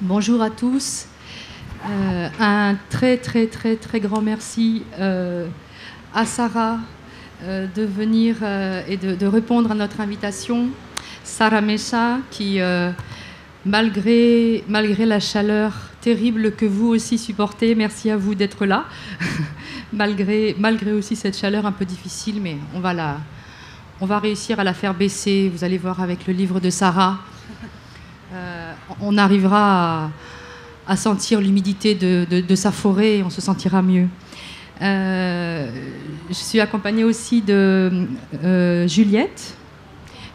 Bonjour à tous. Un très grand merci à Sarah de venir et de répondre à notre invitation. Sarah Mesa qui, malgré la chaleur terrible que vous aussi supportez, merci à vous d'être là, malgré aussi cette chaleur un peu difficile, mais on va réussir à la faire baisser. Vous allez voir avec le livre de Sarah. On arrivera à sentir l'humidité de sa forêt et on se sentira mieux. Je suis accompagnée aussi de Juliette,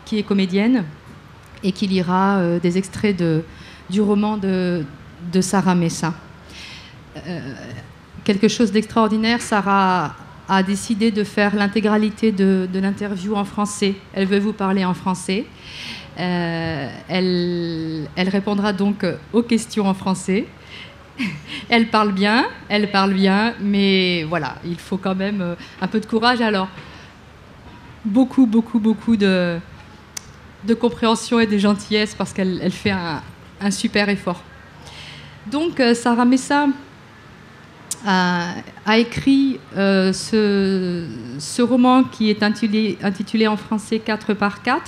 qui est comédienne et qui lira des extraits du roman de Sarah Mesa. Quelque chose d'extraordinaire, Sarah a décidé de faire l'intégralité de l'interview en français. Elle veut vous parler en français. Elle répondra donc aux questions en français. Elle parle bien, mais voilà, il faut quand même un peu de courage. Alors, beaucoup de compréhension et de gentillesse parce qu'elle fait un super effort. Donc, Sarah Mesa a écrit ce roman qui est intitulé en français 4x4.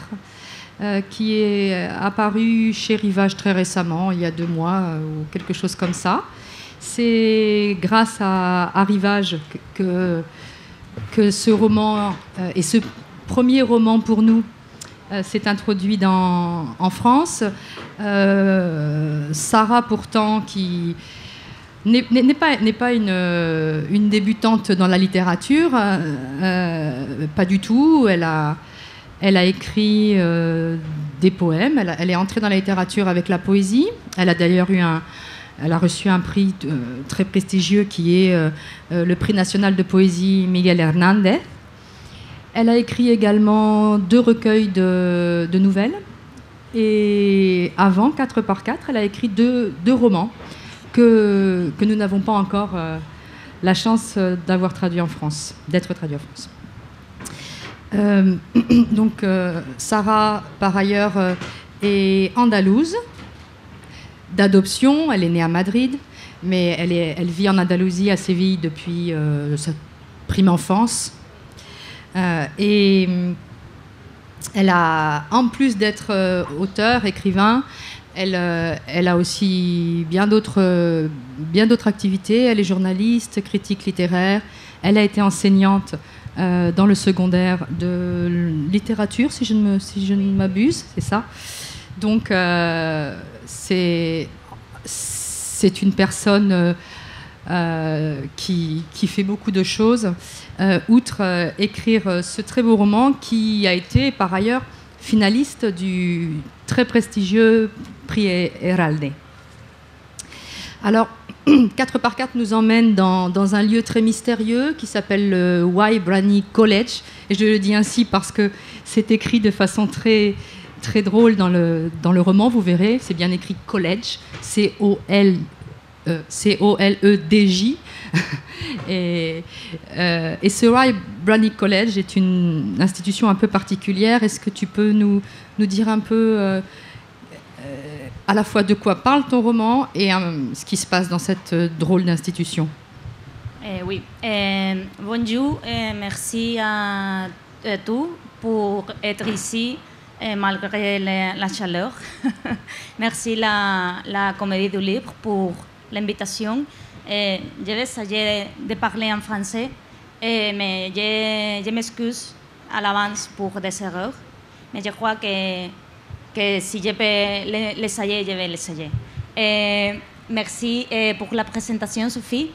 Qui est apparu chez Rivage très récemment, il y a 2 mois ou quelque chose comme ça. C'est grâce à Rivage que ce roman et ce premier roman pour nous s'est introduit en France. Sarah, pourtant, qui n'est pas une débutante dans la littérature, pas du tout. Elle a écrit des poèmes, elle est entrée dans la littérature avec la poésie. Elle a d'ailleurs elle a reçu un prix très prestigieux qui est le prix national de poésie Miguel Hernández. Elle a écrit également 2 recueils de nouvelles. Et avant 4x4, elle a écrit 2 romans que nous n'avons pas encore la chance d'être traduits en France. Donc Sarah, par ailleurs, est andalouse d'adoption. Elle est née à Madrid, mais elle vit en Andalousie, à Séville, depuis sa prime enfance. Et elle a, en plus d'être auteure, écrivain, elle a aussi bien d'autres activités. Elle est journaliste, critique littéraire. Elle a été enseignante dans le secondaire de littérature, si je ne m'abuse, c'est ça. Donc, c'est une personne qui fait beaucoup de choses, outre écrire ce très beau roman qui a été, par ailleurs, finaliste du très prestigieux prix Heraldé. Alors, 4x4 nous emmène dans un lieu très mystérieux qui s'appelle le Wye Brani College. Et je le dis ainsi parce que c'est écrit de façon très drôle dans le roman, vous verrez. C'est bien écrit college, C-O-L-E-D-J. Et ce Wye Brani College est une institution un peu particulière. Est-ce que tu peux nous dire un peu à la fois de quoi parle ton roman et ce qui se passe dans cette drôle d'institution? Oui. Bonjour, merci à tous pour être ici malgré la chaleur. Merci la Comédie du Livre pour l'invitation. Je vais essayer de parler en français, mais je m'excuse à l'avance pour des erreurs. Mais je crois que si je peux l'essayer, je vais l'essayer. Merci pour la présentation, Sophie.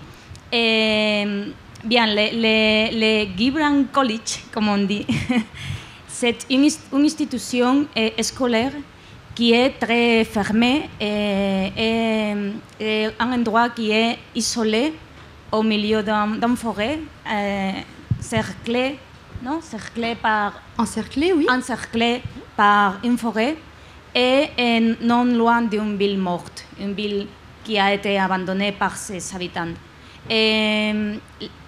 Bien, le Gibran College, comme on dit, c'est une institution scolaire qui est très fermée et un endroit qui est isolé au milieu d'une forêt, encerclé par une forêt et non loin d'une ville morte, une ville qui a été abandonnée par ses habitants. Et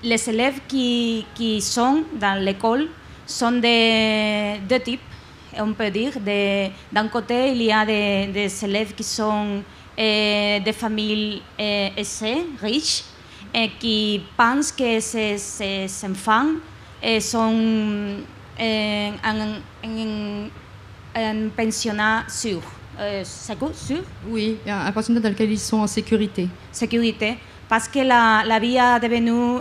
les élèves qui sont dans l'école sont de 2 types, on peut dire. D'un côté, il y a des élèves qui sont de familles aisées, riches, qui pensent que ces enfants sont un pensionnat sûr. Sûr? Oui, un pensionnat dans lequel ils sont en sécurité. Sécurité, parce que la vie est devenue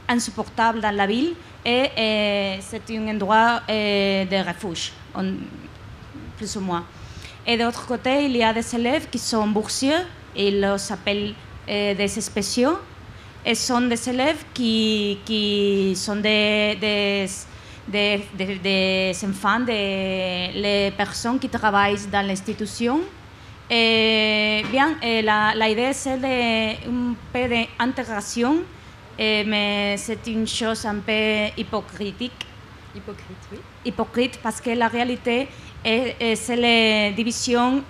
insupportable dans la ville et c'est un endroit de refuge, plus ou moins. Et d'autre côté, il y a des élèves qui sont boursiers, ils les appellent des spéciaux, et sont des élèves qui sont des enfants, les personnes qui travaillent dans l'institution. Bien, la idée c'est un peu d'intégration, mais c'est une chose un peu hypocrite, oui. Hypocrite, parce que la réalité c'est la division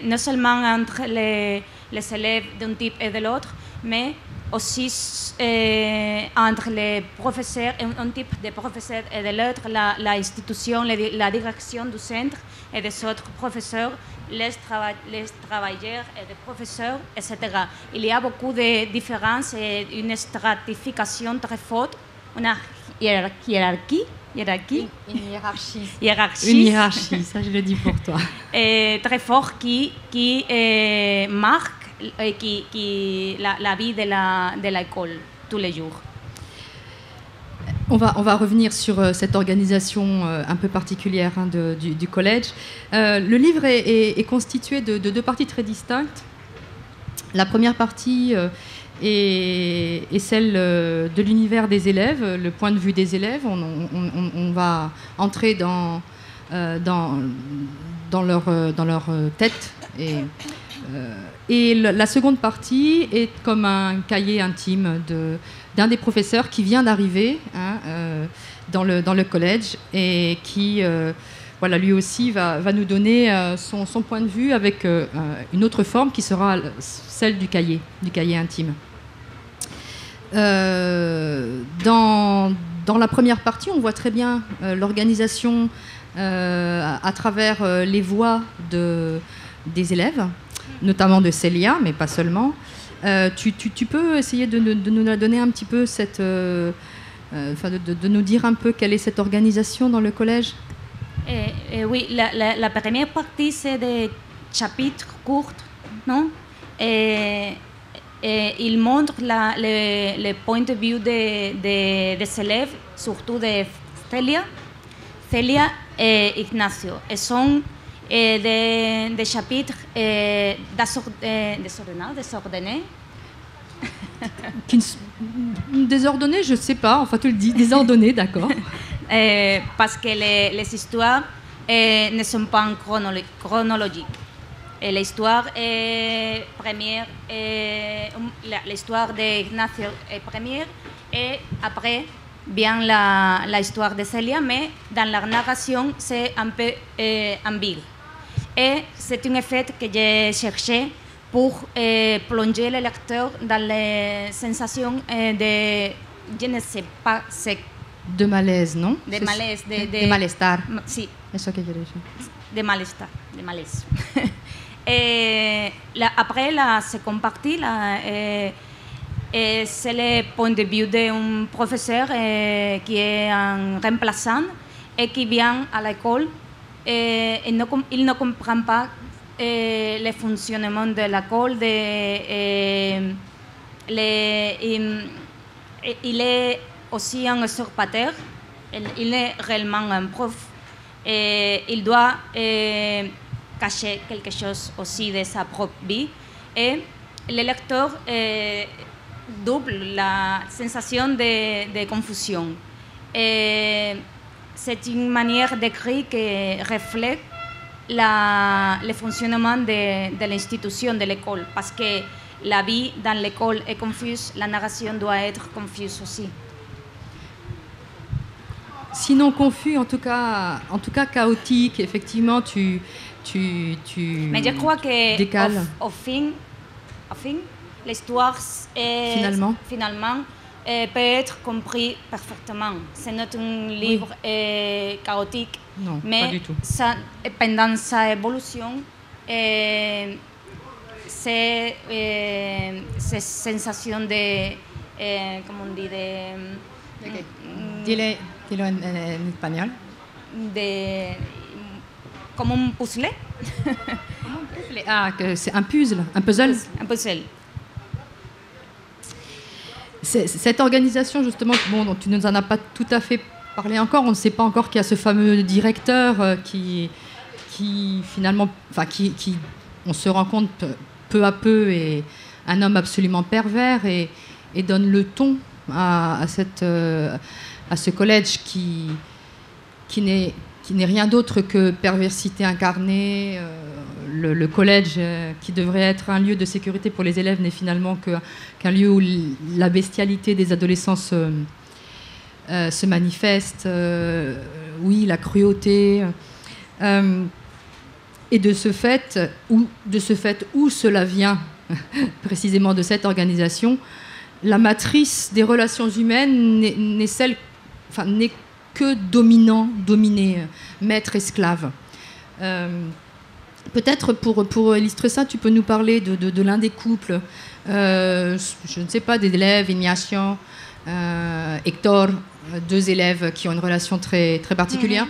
non seulement entre les élèves d'un type et de l'autre, mais aussi entre les professeurs, un type de professeurs et de l'autre, l'institution, la direction du centre et des autres professeurs, les travailleurs et les professeurs, etc. Il y a beaucoup de différences et une stratification très forte, une hiérarchie. Une hiérarchie. Une hiérarchie, ça je le dis pour toi. Très fort qui marque la vie de l'école tous les jours. On va revenir sur cette organisation un peu particulière du collège. Le livre est constitué de deux parties très distinctes. La première partie est celle de l'univers des élèves, le point de vue des élèves. On va entrer dans leur tête. Et la seconde partie est comme un cahier intime d'un des professeurs qui vient d'arriver dans le collège et qui, voilà, lui aussi va nous donner son point de vue avec une autre forme qui sera celle du cahier intime. Dans la première partie, on voit très bien l'organisation à travers les voix des élèves, notamment de Célia, mais pas seulement. Tu peux essayer de nous donner un petit peu de nous dire un peu quelle est cette organisation dans le collège? Oui, la première partie, c'est des chapitres courts, non? Il montre le point de vue des élèves, surtout de Célia et Ignacio. Et sont des chapitres désordonnés. Désordonnés, je ne sais pas, enfin tu le dis, désordonnés, d'accord. Parce que les histoires ne sont pas en chronologique. L'histoire première, l'histoire d'Ignacio est première, et après vient l'histoire de Célia, mais dans la narration, c'est un peu ambigu. Et c'est un effet que j'ai cherché pour plonger le lecteur dans les sensations de, je ne sais pas, de malaise, non? De malaise. De malestar. Sí. Eso que quiere decir. De malestar, de malaise. Après, la seconde partie, c'est le point de vue d'un professeur qui est un remplaçant et qui vient à l'école. Il ne comprend pas le fonctionnement de l'école. Il est aussi un usurpateur. Il est réellement un prof. Il doit cacher quelque chose aussi de sa propre vie. Et le lecteur double la sensation de confusion. C'est une manière d'écrire qui reflète le fonctionnement de l'institution, de l'école, parce que la vie dans l'école est confuse, la narration doit être confuse aussi. Sinon confus, en tout cas chaotique, effectivement, tu Mais je crois que décales. Au fin, l'histoire finalement peut être compris parfaitement. C'est not un livre chaotique, non, mais pas du tout. Pendant sa évolution, c'est cette sensation de, comment on dit, Dilo en espagnol. Comme un puzzle. Ah, que c'est un puzzle, un puzzle. Un puzzle. Cette organisation, justement, bon, dont tu ne nous en as pas tout à fait parlé encore, on ne sait pas encore qu'il y a ce fameux directeur qui finalement, enfin, qui, on se rend compte peu à peu, est un homme absolument pervers et donne le ton à ce collège qui n'est rien d'autre que perversité incarnée. Le collège, qui devrait être un lieu de sécurité pour les élèves, n'est finalement qu'un lieu où la bestialité des adolescents se manifeste. Oui, la cruauté. Et de ce fait, où cela vient précisément de cette organisation, la matrice des relations humaines n'est que dominé, maître-esclave. Peut-être pour illustrer ça, tu peux nous parler de l'un des couples, je ne sais pas, des élèves, Ignacio, Hector, deux élèves qui ont une relation très, très particulière,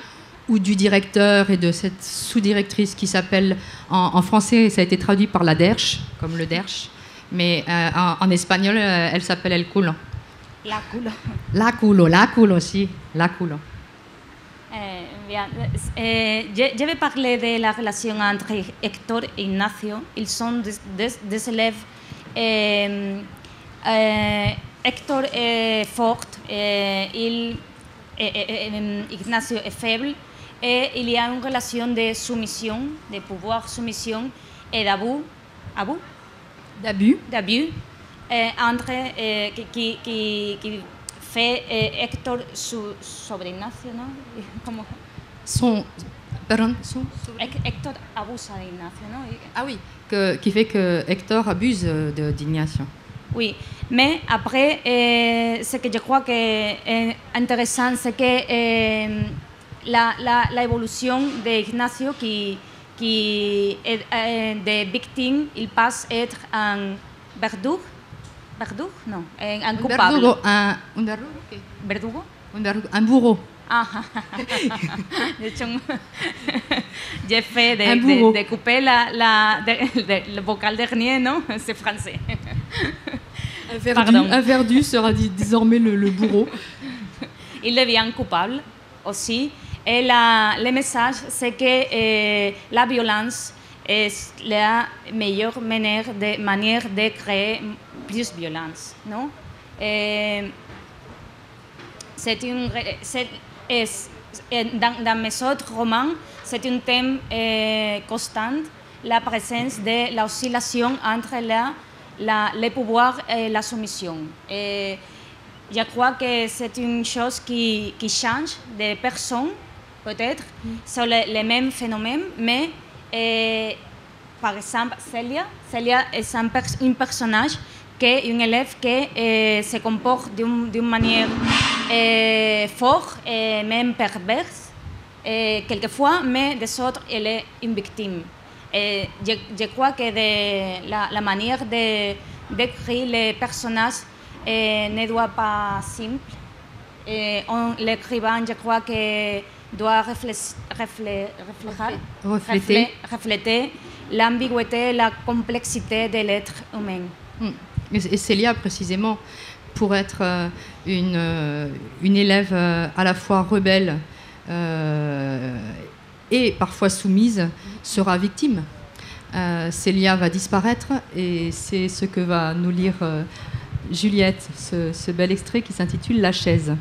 ou du directeur et de cette sous-directrice qui s'appelle, en français, ça a été traduit par la derche, comme le derche, mais en espagnol, elle s'appelle el culo. La culo. La culo, si, la culo. Bien. Je vais parler de la relation entre Hector et Ignacio. Ils sont des élèves. Hector est fort, Ignacio est faible, et il y a une relation de soumission, de pouvoir-soumission et d'abus entre qui fait Hector sobre Ignacio, non? Hector abuse d'Ignacio, non? Ah oui, qui fait que Hector abuse d'Ignacio. Oui, mais après, ce que je crois que est intéressant, c'est que l'évolution d'Ignacio, qui est des victimes, il passe à être un verdugo. ¿Verdugo? Non, un coupable. Verdugo? Un bourreau. Ah, de hecho, j'ai fait de couper le vocal dernier, non? C'est français. Un verdu sera désormais le bourreau. Il devient coupable aussi. Et le message, c'est que la violence est la meilleure manière de créer plus de violence, non? Dans mes autres romans, c'est un thème constant, la présence de l'oscillation entre le pouvoir et la soumission. Et je crois que c'est une chose qui change de personnes, peut-être, sur les mêmes phénomènes, mais par exemple, Celia est un personnage une élève qui se comporte d'une manière forte et même perverse, quelquefois, mais des autres, elle est une victime. Je crois que la manière d'écrire les personnages ne doit pas simple. L'écrivain, je crois que doit refléter l'ambiguïté, la complexité de l'être humain. Et Célia, précisément, pour être une élève à la fois rebelle et parfois soumise, sera victime. Célia va disparaître et c'est ce que va nous lire Juliette, ce bel extrait qui s'intitule « La chaise ».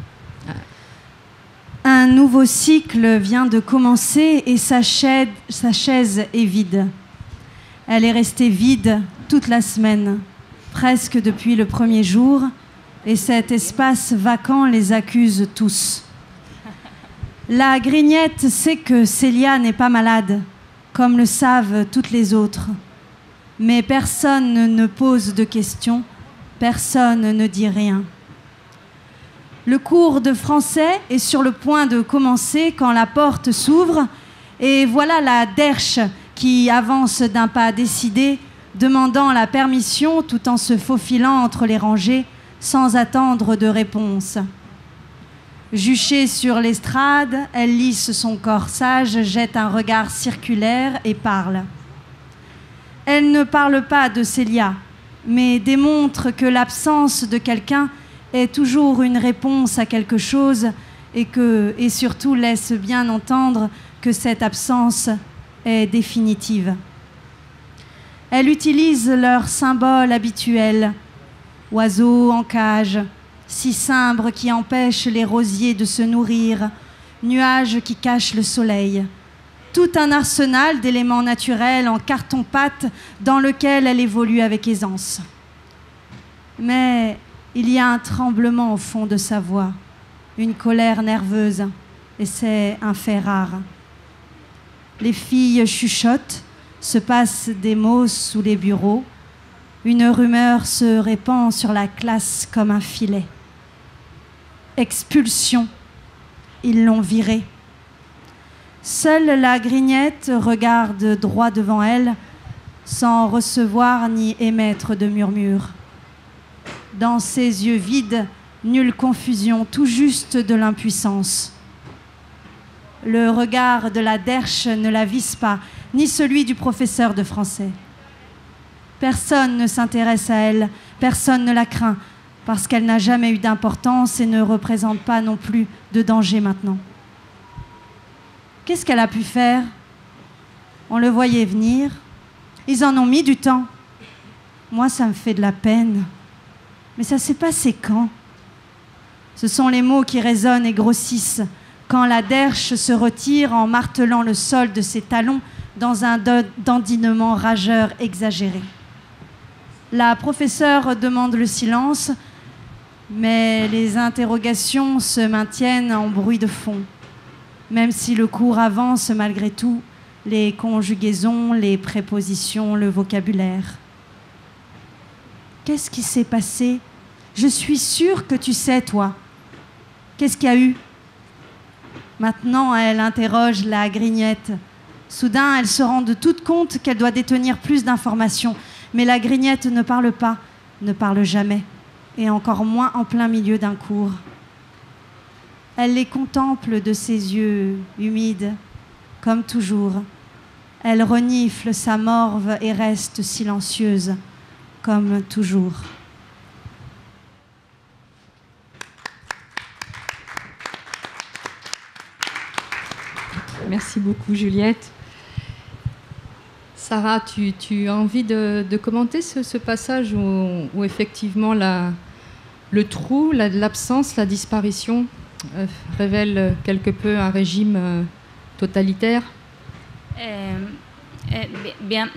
Un nouveau cycle vient de commencer et sa chaise est vide. Elle est restée vide toute la semaine, presque depuis le premier jour, et cet espace vacant les accuse tous. La grignette sait que Célia n'est pas malade, comme le savent toutes les autres. Mais personne ne pose de questions, personne ne dit rien. Le cours de français est sur le point de commencer quand la porte s'ouvre et voilà la derche qui avance d'un pas décidé demandant la permission tout en se faufilant entre les rangées sans attendre de réponse. Juchée sur l'estrade, elle lisse son corsage, jette un regard circulaire et parle. Elle ne parle pas de Célia, mais démontre que l'absence de quelqu'un est toujours une réponse à quelque chose et surtout laisse bien entendre que cette absence est définitive. Elle utilise leurs symboles habituels, oiseaux en cage, cicimbre qui empêche les rosiers de se nourrir, nuages qui cachent le soleil. Tout un arsenal d'éléments naturels en carton-pâte dans lequel elle évolue avec aisance. Mais il y a un tremblement au fond de sa voix, une colère nerveuse, et c'est un fait rare. Les filles chuchotent, se passent des mots sous les bureaux. Une rumeur se répand sur la classe comme un filet. Expulsion. Ils l'ont virée. Seule la Grignette regarde droit devant elle, sans recevoir ni émettre de murmure. Dans ses yeux vides, nulle confusion, tout juste de l'impuissance. Le regard de la derche ne la vise pas, ni celui du professeur de français. Personne ne s'intéresse à elle, personne ne la craint, parce qu'elle n'a jamais eu d'importance et ne représente pas non plus de danger maintenant. Qu'est-ce qu'elle a pu faire? On le voyait venir. Ils en ont mis du temps. Moi, ça me fait de la peine. Mais ça s'est passé quand? Ce sont les mots qui résonnent et grossissent, quand la derche se retire en martelant le sol de ses talons dans un dandinement rageur exagéré. La professeure demande le silence, mais les interrogations se maintiennent en bruit de fond. Même si le cours avance malgré tout, les conjugaisons, les prépositions, le vocabulaire. Qu'est-ce qui s'est passé? Je suis sûre que tu sais, toi. Qu'est-ce qu'il y a eu? Maintenant, elle interroge la Grignette. Soudain, elle se rend de toute compte qu'elle doit détenir plus d'informations. Mais la Grignette ne parle pas, ne parle jamais, et encore moins en plein milieu d'un cours. Elle les contemple de ses yeux humides, comme toujours. Elle renifle sa morve et reste silencieuse, comme toujours. Merci beaucoup, Juliette. Sarah, tu as envie de commenter ce passage où effectivement le trou, l'absence, la disparition révèle quelque peu un régime totalitaire? Bien,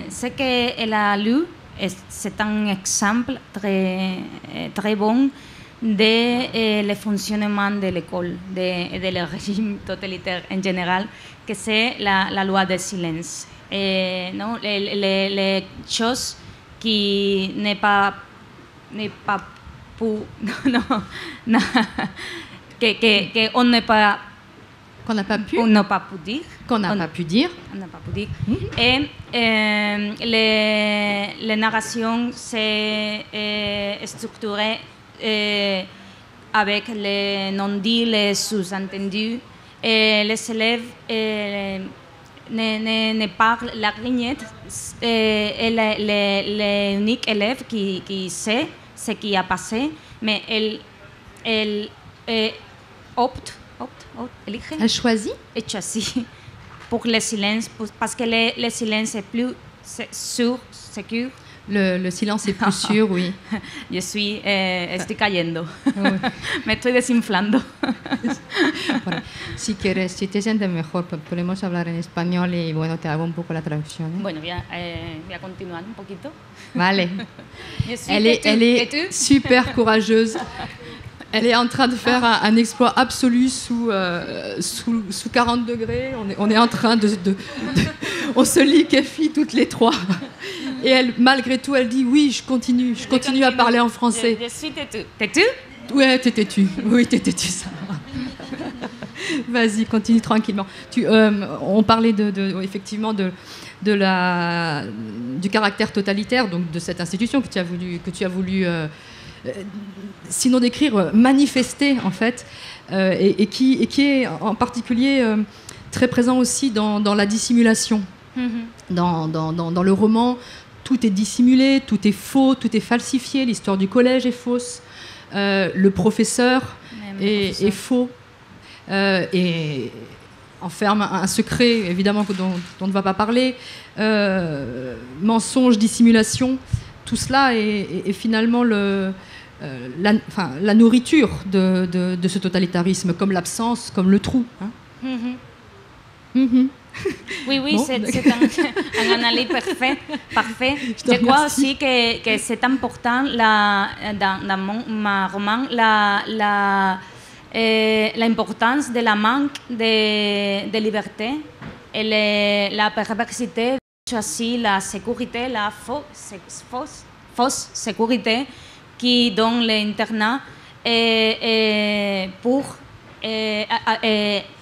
ce qu'elle a lu, c'est un exemple très bon de le fonctionnement de l'école, de le régime totalitaire en général, que c'est la loi du silence. Non, les choses qui n'est pas pour non, que on n'est pas qu'on n'a pas pu, on n'a pas pu dire, qu'on n'a pas pu dire, on n'a pas pu dire. Et les narrations c'est structuré avec les non-dits, les sous-entendus. Les élèves ne parlent la Grignette, est l'unique élève qui sait ce qui a passé, mais elle elle choisit pour le silence, parce que le silence est plus sûr, sécure. Le silence est plus sûr, oui. Yo estoy cayendo. Me estoy desinflando. Bueno, si quieres, si te sientes mejor, podemos hablar en español y bueno, te hago un poco la traducción. Bueno, voy a continuar un poquito. Vale. Elle est super courageuse. Elle est en train de faire un exploit absolu sous 40 degrés. On est en train on se liquéfie toutes les trois. Et elle, malgré tout, elle dit oui, je continue à parler en français. Je suis têtue. Têtue? Ouais, t'es têtue. Oui, t'es têtue, ça. Vas-y, continue tranquillement. On parlait effectivement du caractère totalitaire donc de cette institution que tu as voulu sinon décrire, manifester en fait, et qui est en particulier très présent aussi dans la dissimulation. Dans le roman, tout est dissimulé, tout est faux, tout est falsifié, l'histoire du collège est fausse, le professeur est faux, et enferme un secret, évidemment, dont on ne va pas parler, mensonge, dissimulation, tout cela est finalement la nourriture de ce totalitarisme, comme l'absence, comme le trou. Hein. Oui, bon. C'est un analyse parfait. Je crois aussi que c'est important dans mon roman l'importance de la manque de liberté et la perversité, aussi la sécurité, la fausse sécurité qui donne l'internat pour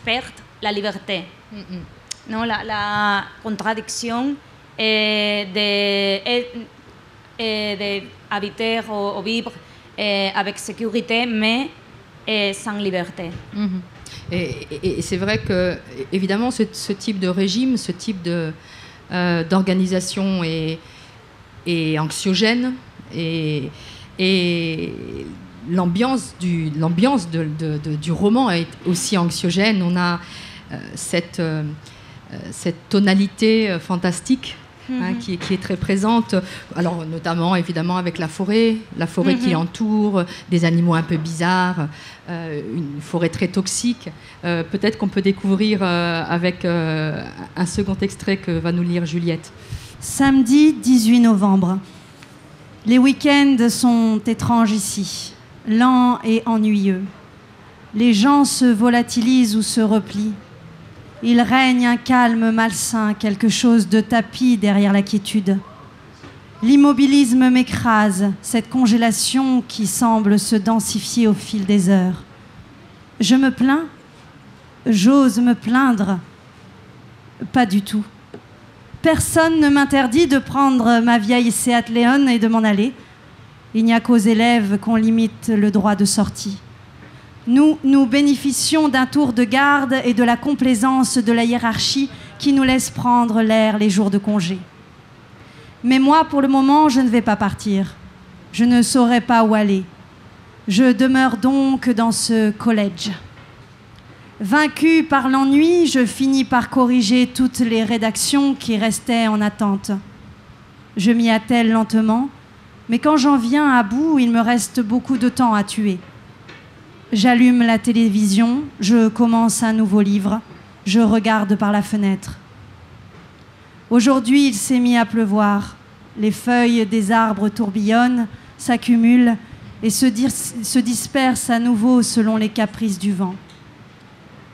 perdre la liberté. Non, la contradiction d'habiter ou vivre avec sécurité, mais sans liberté. Et c'est vrai que, évidemment, ce type de régime, ce type d'organisation est anxiogène, et l'ambiance du roman est aussi anxiogène. On a cette tonalité fantastique qui est très présente, alors notamment évidemment avec la forêt qui l'entoure, des animaux un peu bizarres, une forêt très toxique. Peut-être qu'on peut découvrir avec un second extrait que va nous lire Juliette. Samedi 18 novembre. Les week-ends sont étranges ici, lents et ennuyeux. Les gens se volatilisent ou se replient. Il règne un calme malsain, quelque chose de tapis derrière la quiétude. L'immobilisme m'écrase, cette congélation qui semble se densifier au fil des heures. Je me plains? J'ose me plaindre? Pas du tout. Personne ne m'interdit de prendre ma vieille Seat Leon et de m'en aller. Il n'y a qu'aux élèves qu'on limite le droit de sortie. Nous bénéficions d'un tour de garde et de la complaisance de la hiérarchie qui nous laisse prendre l'air les jours de congé. Mais moi, pour le moment, je ne vais pas partir. Je ne saurais pas où aller. Je demeure donc dans ce collège. Vaincue par l'ennui, je finis par corriger toutes les rédactions qui restaient en attente. Je m'y attelle lentement, mais quand j'en viens à bout, il me reste beaucoup de temps à tuer. J'allume la télévision, je commence un nouveau livre, je regarde par la fenêtre. Aujourd'hui, il s'est mis à pleuvoir. Les feuilles des arbres tourbillonnent, s'accumulent et se dispersent à nouveau selon les caprices du vent.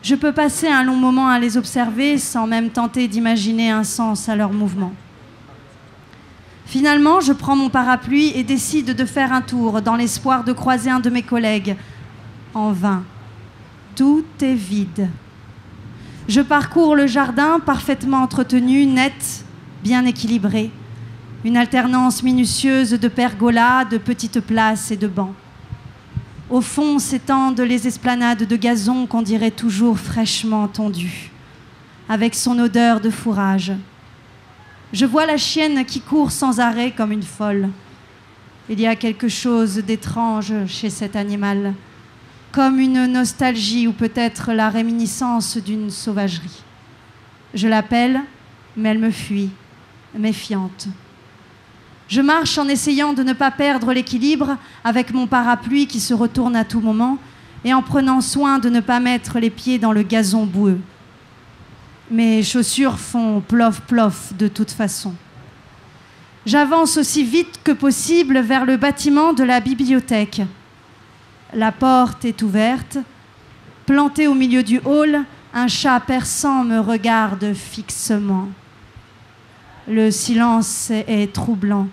Je peux passer un long moment à les observer sans même tenter d'imaginer un sens à leurs mouvements. Finalement, je prends mon parapluie et décide de faire un tour dans l'espoir de croiser un de mes collègues. En vain. Tout est vide. Je parcours le jardin parfaitement entretenu, net, bien équilibré. Une alternance minutieuse de pergolas, de petites places et de bancs. Au fond s'étendent les esplanades de gazon qu'on dirait toujours fraîchement tondues, avec son odeur de fourrage. Je vois la chienne qui court sans arrêt comme une folle. Il y a quelque chose d'étrange chez cet animal, comme une nostalgie ou peut-être la réminiscence d'une sauvagerie. Je l'appelle, mais elle me fuit, méfiante. Je marche en essayant de ne pas perdre l'équilibre avec mon parapluie qui se retourne à tout moment et en prenant soin de ne pas mettre les pieds dans le gazon boueux. Mes chaussures font plof-plof de toute façon. J'avance aussi vite que possible vers le bâtiment de la bibliothèque. La porte est ouverte. Planté au milieu du hall, un chat persan me regarde fixement. Le silence est troublant.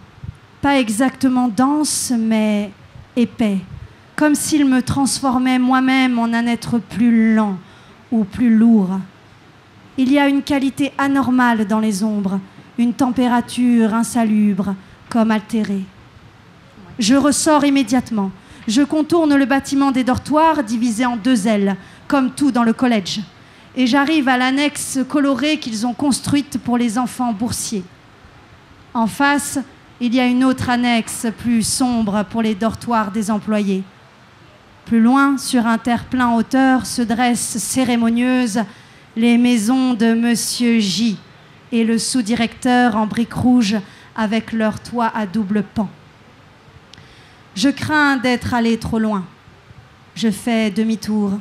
Pas exactement dense, mais épais. Comme s'il me transformait moi-même en un être plus lent ou plus lourd. Il y a une qualité anormale dans les ombres, une température insalubre, comme altérée. Je ressors immédiatement. Je contourne le bâtiment des dortoirs divisé en 2 ailes, comme tout dans le collège. Et j'arrive à l'annexe colorée qu'ils ont construite pour les enfants boursiers. En face, il y a une autre annexe plus sombre pour les dortoirs des employés. Plus loin, sur un terre-plein hauteur, se dressent cérémonieuses les maisons de Monsieur J et le sous-directeur en briques rouges avec leur toit à double pan. Je crains d'être allé trop loin. Je fais demi-tour.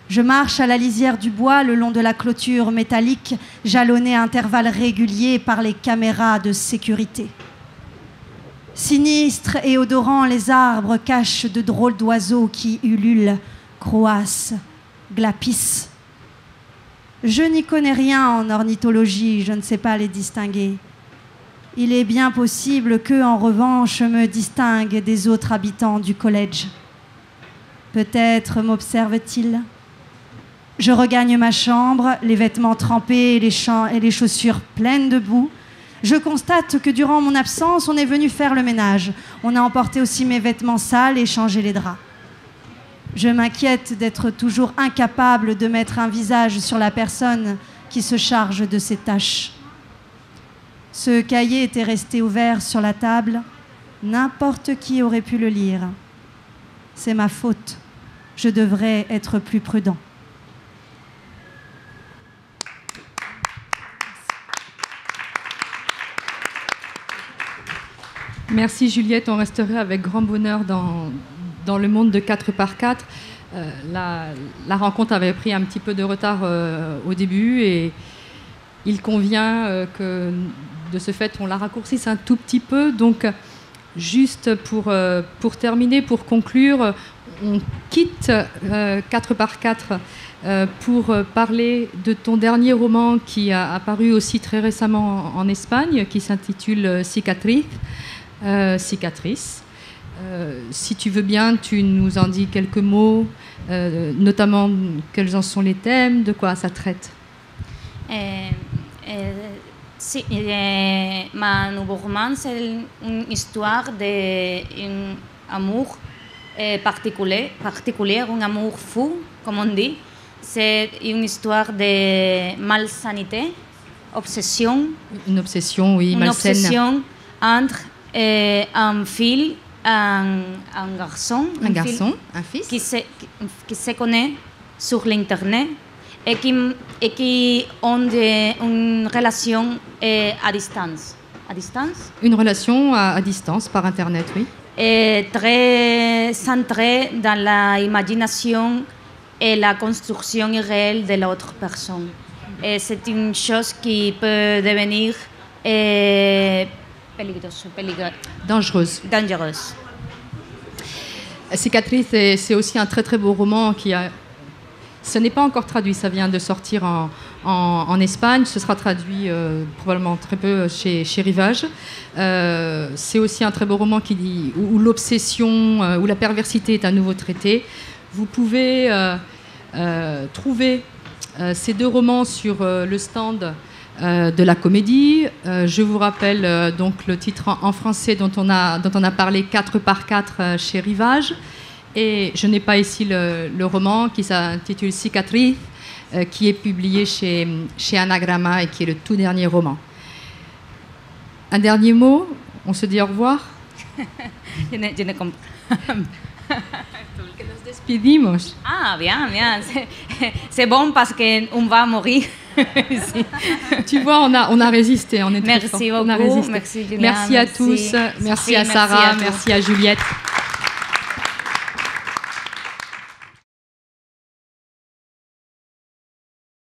Je marche à la lisière du bois le long de la clôture métallique, jalonnée à intervalles réguliers par les caméras de sécurité. Sinistres et odorants, les arbres cachent de drôles d'oiseaux qui ululent, croassent, glapissent. Je n'y connais rien en ornithologie, je ne sais pas les distinguer. Il est bien possible qu'eux, en revanche, me distinguent des autres habitants du collège. Peut-être m'observent-ils. Je regagne ma chambre, les vêtements trempés et les chaussures pleines de boue. Je constate que durant mon absence, on est venu faire le ménage. On a emporté aussi mes vêtements sales et changé les draps. Je m'inquiète d'être toujours incapable de mettre un visage sur la personne qui se charge de ces tâches. Ce cahier était resté ouvert sur la table. N'importe qui aurait pu le lire. C'est ma faute. Je devrais être plus prudent. Merci Juliette, on resterait avec grand bonheur dans le monde de 4x4. La rencontre avait pris un petit peu de retard au début et il convient que de ce fait on la raccourcisse un tout petit peu. Donc juste pour terminer, pour conclure, on quitte 4x4 pour parler de ton dernier roman qui a apparu aussi très récemment en Espagne, qui s'intitule Cicatriz. Cicatrice. Si tu veux bien, tu nous en dis quelques mots, notamment quels en sont les thèmes, de quoi ça traite. Ma nouveau roman, c'est une histoire d'un amour particulier, un amour fou, comme on dit. C'est une histoire de malsanité, obsession. Une obsession, oui, malsaine. Une obsession entre un fille, un garçon, un fils qui se connaît sur l'internet et qui ont une relation à distance. À distance? Une relation à distance par internet, oui. Et très centrée dans l'imagination et la construction irréelle de l'autre personne. Et c'est une chose qui peut devenir dangereuse. Cicatrice, c'est aussi un très très beau roman ce n'est pas encore traduit, ça vient de sortir en Espagne, ce sera traduit probablement très peu chez Rivage. C'est aussi un très beau roman où l'obsession, où la perversité est à nouveau traitée. Vous pouvez trouver ces 2 romans sur le stand de la Comédie. Je vous rappelle donc le titre en français dont on a parlé, 4x4 chez Rivage. Et je n'ai pas ici le roman qui s'intitule Cicatriz, qui est publié chez Anagrama et qui est le tout dernier roman. Un dernier mot, on se dit au revoir. Je ne comprends. Que nos despedimos. Ah, bien. C'est bon parce qu'on va mourir. Tu vois, on a résisté. On est merci très beaucoup. On a résisté. Merci, Julien, merci à tous. Merci à Sarah. Merci à Juliette.